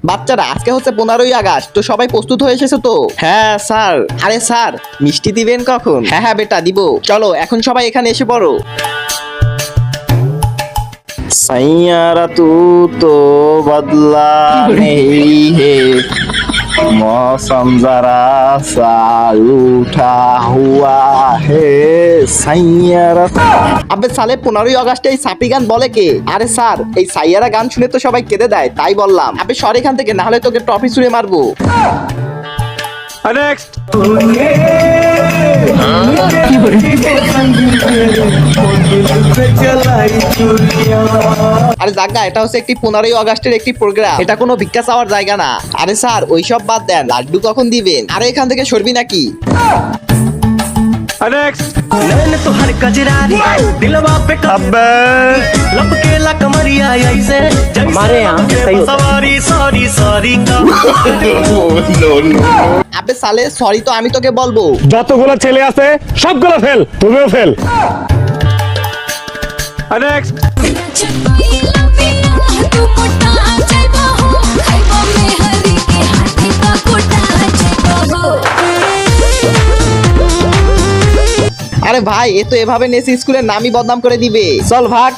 বাচ্চারা আজকে হচ্ছে 15ই আগস্ট, তো সবাই প্রস্তুত হয়ে এসেছো তো? হ্যাঁ স্যার। আরে স্যার, মিষ্টি দিবেন কখন? হ্যাঁ হ্যাঁ বেটা দিব। চলো এখন সবাই এখানে এসে পড়ো। सैयारा तू तो बदला नहीं है, मौसम जरा सा उठा हुआ है सैयारा। আবে সালে 15ই আগস্টে এই সাপি গান বলে কে? আরে স্যার, এই সাইয়ারা গান শুনে তো সবাই কেঁদে দেয়, তাই বললাম। আবে সর এখান থেকে, না হলে তোকে ট্রফি ছুঁড়ে মারবো। নেক্সট। আরে জাগা, এটা হচ্ছে একটি 15ই আগস্টের একটি প্রোগ্রাম, এটা কোনো ভিক্ষা চাওয়ার জায়গা না। আরে স্যার ওইসব বাদ দেন, লাড্ডু কখন দিবেন? আরে এখান থেকে সরবি নাকি? নেক্সট। नैन तो हर कजरारी दिलवा पे अबे लपके ला कमरिया ऐसे हमारे यहाँ सही होता है। सवारी सॉरी सॉरी का আবে সালে সরি তো আমি তোকে বলবো। যতগুলো ছেলে আছে সবগুলো ফেল, তুমিও ফেল। নেক্সট। আরে ভাই, এ তো এভাবে নেসি স্কুলের নামই বদনাম করে দিবে। চল ভাগ।